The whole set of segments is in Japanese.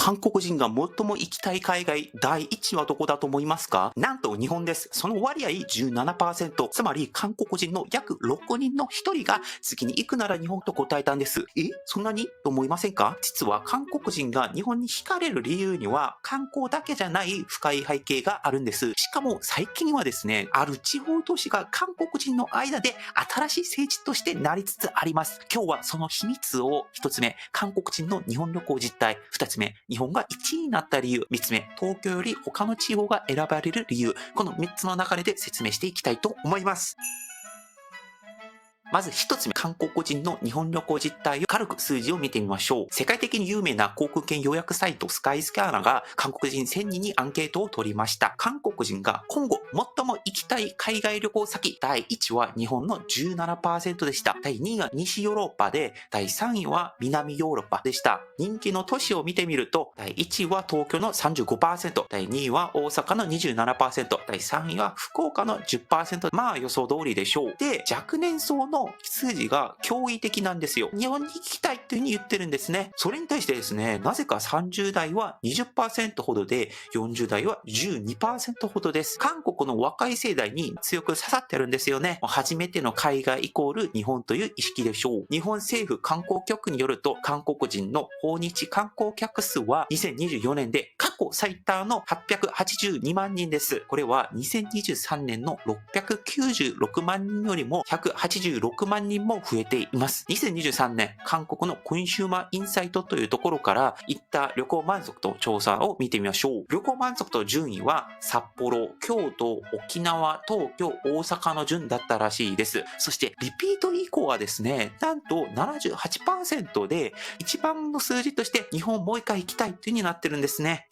韓国人が最も行きたい海外第1位はどこだと思いますか？なんと日本です。その割合 17%。つまり韓国人の約6人の1人が次に行くなら日本と答えたんです。そんなにと思いませんか？実は韓国人が日本に惹かれる理由には観光だけじゃない深い背景があるんです。しかも最近はですね、ある地方都市が韓国人の間で新しい聖地としてなりつつあります。今日はその秘密を1つ目、韓国人の日本旅行実態。2つ目、日本が1位になった理由。3つ目、東京より他の地方が選ばれる理由。この3つの流れで説明していきたいと思います。まず一つ目、韓国人の日本旅行実態を軽く数字を見てみましょう。世界的に有名な航空券予約サイトスカイスキャナーが韓国人1000人にアンケートを取りました。韓国人が今後最も行きたい海外旅行先、第1位は日本の 17% でした。第2位が西ヨーロッパで、第3位は南ヨーロッパでした。人気の都市を見てみると、第1位は東京の 35%、第2位は大阪の 27%、第3位は福岡の 10%。まあ予想通りでしょう。で、若年層の数字が驚異的なんですよ。日本に行きたいというふうに言ってるんですね。それに対してですね、なぜか30代は 20% ほどで、40代は 12% ほどです。韓国の若い世代に強く刺さってるんですよね。初めての海外イコール日本という意識でしょう。日本政府観光局によると、韓国人の訪日観光客数は2024年で過去最多の882万人です。これは2023年の696万人よりも186万人も増えています。2023年、韓国のコンシューマーインサイトというところから行った旅行満足度調査を見てみましょう。旅行満足度順位は札幌、京都、沖縄、東京、大阪の順だったらしいです。そしてリピート以降はですね、なんと 78% で一番の数字として日本もう一回行きたいという風になってるんですね。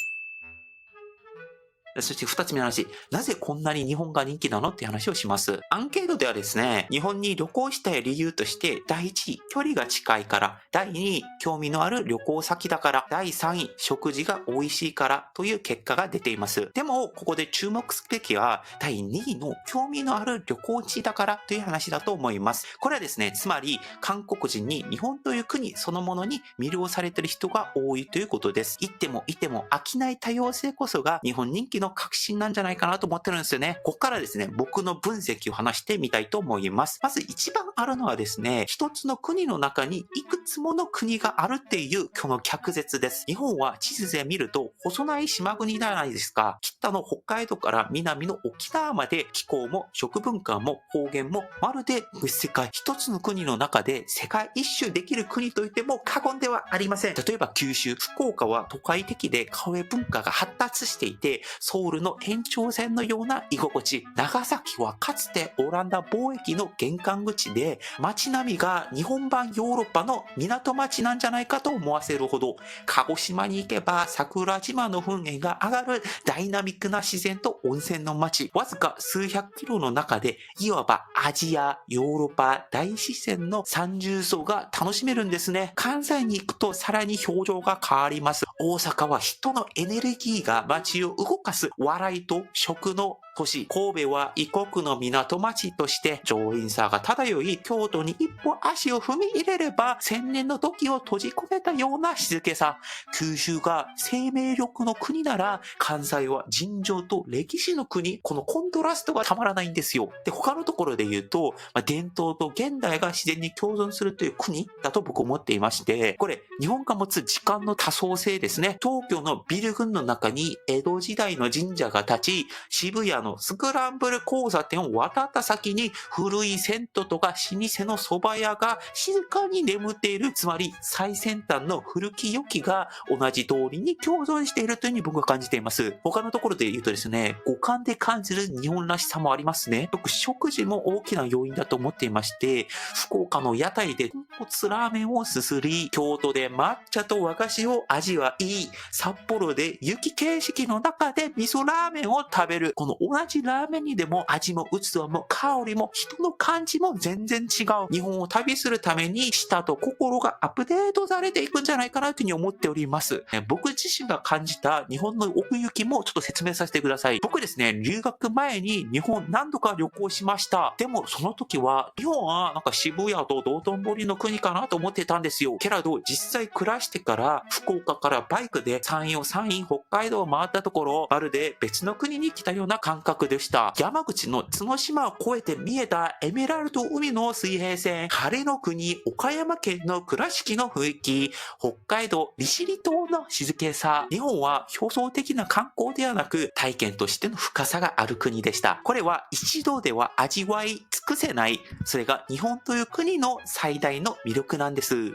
そして2つ目の話、なぜこんなに日本が人気なのっていう話をします。アンケートではですね、日本に旅行したい理由として、第1位、距離が近いから、第2位、興味のある旅行先だから、第3位、食事が美味しいからという結果が出ています。でも、ここで注目すべきは、第2位の興味のある旅行地だからという話だと思います。これはですね、つまり、韓国人に日本という国そのものに魅了されている人が多いということです。行ってもいても飽きない多様性こそが日本人気の革新なんじゃないかなと思ってるんですよね。ここからですね、僕の分析を話してみたいと思います。まず一番あるのはですね、一つの国の中にいくつもの国があるっていうこの逆説です。日本は地図で見ると細長い島国じゃないですか。北の北海道から南の沖縄まで気候も食文化も方言もまるで別世界。一つの国の中で世界一周できる国といっても過言ではありません。例えば九州、福岡は都会的でカフェ文化が発達していて、ソウルの延長線のような居心地。長崎はかつてオランダ貿易の玄関口で、街並みが日本版ヨーロッパの港町なんじゃないかと思わせるほど、鹿児島に行けば桜島の噴煙が上がるダイナミックな自然と温泉の街。わずか数百キロの中で、いわばアジア、ヨーロッパ、大自然の三重奏が楽しめるんですね。関西に行くとさらに表情が変わります。大阪は人のエネルギーが街を動かす笑いと食の都市。神戸は異国の港町として上品さが漂い、京都に一歩足を踏み入れれば千年の時を閉じ込めたような静けさ。九州が生命力の国なら、関西は尋常と歴史の国。このコントラストがたまらないんですよ。で、他のところで言うと、伝統と現代が自然に共存するという国だと僕思っていまして、これ日本が持つ時間の多層性ですね。東京のビル群の中に江戸時代の神社が立ち、渋谷のスクランブル交差点を渡った先に古い銭湯とか老舗の蕎麦屋が静かに眠っている。つまり最先端の古き良きが同じ通りに共存しているというふうに僕は感じています。他のところで言うとですね、五感で感じる日本らしさもありますね。僕、食事も大きな要因だと思っていまして、福岡の屋台で豚骨ラーメンをすすり、京都で抹茶と和菓子を味わい、札幌で雪景色の中で味噌ラーメンを食べる。この同じラーメンにでも味も器も香りも人の感じも全然違う。日本を旅するために舌と心がアップデートされていくんじゃないかなというふうに思っております。僕自身が感じた日本の奥行きもちょっと説明させてください。僕ですね、留学前に日本何度か旅行しました。でもその時は日本はなんか渋谷と道頓堀の国かなと思ってたんですよ。けれど実際暮らしてから福岡からバイクで山陰北海道を回ったところ、まるで別の国に来たような感覚でした。山口の角島を越えて見えたエメラルド海の水平線、晴れの国岡山県の倉敷の雰囲気、北海道利尻島の静けさ。日本は表層的な観光ではなく体験としての深さがある国でした。これは一度では味わい尽くせない、それが日本という国の最大の魅力なんです。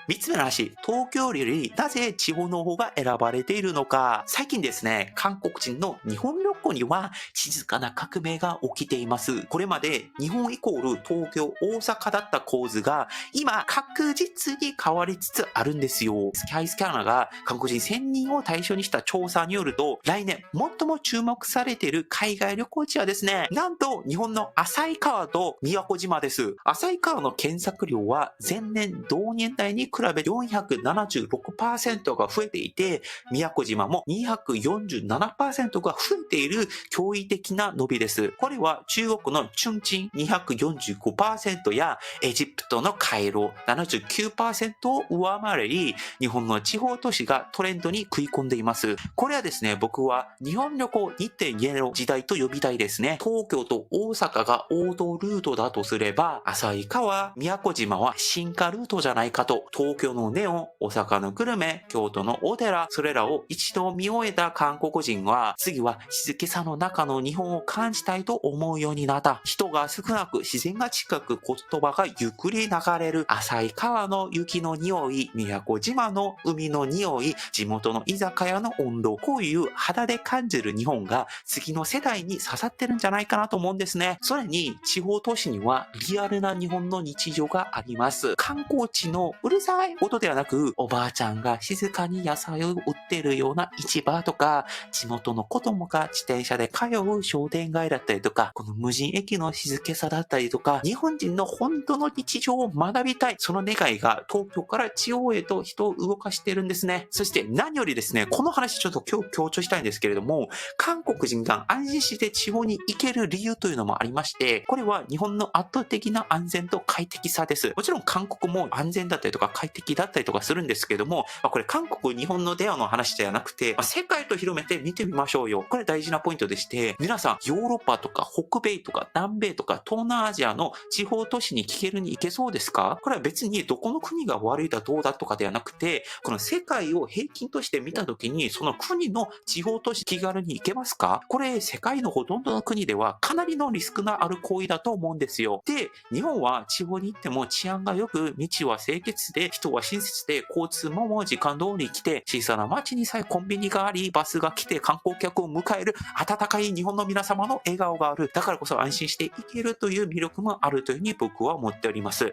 3つ目の話、東京よりなぜ地方の方が選ばれているのか。最近ですね、韓国人の日本旅行には静かな革命が起きています。これまで日本イコール東京、大阪だった構図が今確実に変わりつつあるんですよ。スカイスキャナーが韓国人1000人を対象にした調査によると、来年最も注目されている海外旅行地はですね、なんと日本の旭川と宮古島です。旭川の検索量は前年同年代に比べ476% が増えていて、宮古島も247% が増えている驚異的な伸びです。これは中国のチュンチン 245% やエジプトのカイロ 79% を上回り、日本の地方都市がトレンドに食い込んでいます。これはですね、僕は日本旅行 2.0 の時代と呼びたいですね。東京と大阪が王道ルートだとすれば、旭川、宮古島は進化ルートじゃないかと。東京のネオン、大阪のグルメ、京都のお寺、それらを一度見終えた韓国人は、次は静けさの中の日本を感じたいと思うようになった。人が少なく自然が近く言葉がゆっくり流れる。旭川の雪の匂い、宮古島の海の匂い、地元の居酒屋の温度、こういう肌で感じる日本が次の世代に刺さってるんじゃないかなと思うんですね。それに地方都市にはリアルな日本の日常があります。観光地のうるさい音ではなく、おばあちゃんが静かに野菜を売っているような市場とか、地元の子供が自転車で通う商店街だったりとか、この無人駅の静けさだったりとか、日本人の本当の日常を学びたい。その願いが東京から地方へと人を動かしているんですね。そして何よりですね、この話ちょっと今日強調したいんですけれども、韓国人が安心して地方に行ける理由というのもありまして、これは日本の圧倒的な安全と快適さです。もちろん韓国も安全だったりとか快適だったりとかするんですけども、これ韓国、日本の出会いの話ではなくて、世界と広めて見てみましょうよ。これ大事なポイントでして、皆さんヨーロッパとか北米とか南米とか東南アジアの地方都市に気軽に行けそうですか？これは別にどこの国が悪いだどうだとかではなくて、この世界を平均として見たときに、その国の地方都市気軽に行けますか？これ世界のほとんどの国ではかなりのリスクがある行為だと思うんですよ。で、日本は地方に行っても治安が良く、道は清潔で、人は親切で、交通も時間通り来て、小さな町にさえコンビニがあり、バスが来て観光客を迎える、温かい日本の皆様の笑顔がある。だからこそ安心して行けるという魅力もあるというふうに僕は思っております。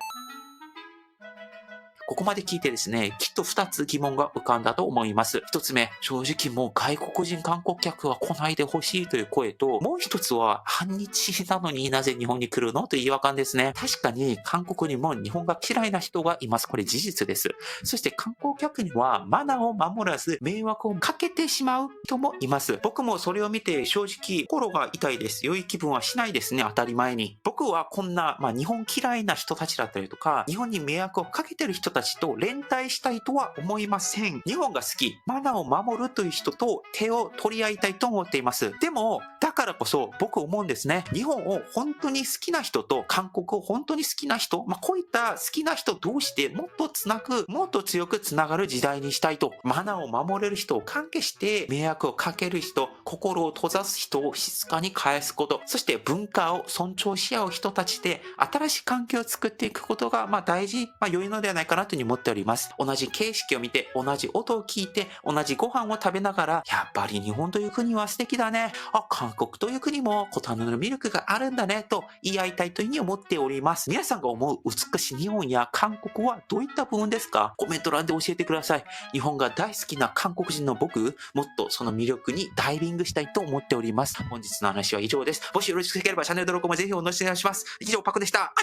ここまで聞いてですね、きっと2つ疑問が浮かんだと思います。1つ目、正直もう外国人観光客は来ないでほしいという声と、もう1つは反日なのになぜ日本に来るのという違和感ですね。確かに韓国にも日本が嫌いな人がいます。これ事実です。そして観光客にはマナーを守らず迷惑をかけてしまう人もいます。僕もそれを見て正直心が痛いです。良い気分はしないですね、当たり前に。僕はこんな、日本嫌いな人たちだったりとか、日本に迷惑をかけてる人たちと連帯したいとは思いません。日本が好き、マナーを守るという人と手を取り合いたいと思っています。でも、だからこそ僕思うんですね。日本を本当に好きな人と韓国を本当に好きな人、こういった好きな人同士でもっとつなぐ、もっと強くつながる時代にしたいと。マナーを守れる人を関係して迷惑をかける人、心を閉ざす人を静かに返すこと、そして文化を尊重し合う人たちで新しい環境を作っていくことが大事、良いのではないかなというふうに思っております。同じ景色を見て、同じ音を聞いて、同じご飯を食べながら、やっぱり日本という国は素敵だね。韓国国という国も異なる魅力があるんだねと言い合いたいというふうに思っております。皆さんが思う美しい日本や韓国はどういった部分ですか？コメント欄で教えてください。日本が大好きな韓国人の僕、もっとその魅力にダイビングしたいと思っております。本日の話は以上です。もしよろしければチャンネル登録もぜひお願いします。以上、パクでした。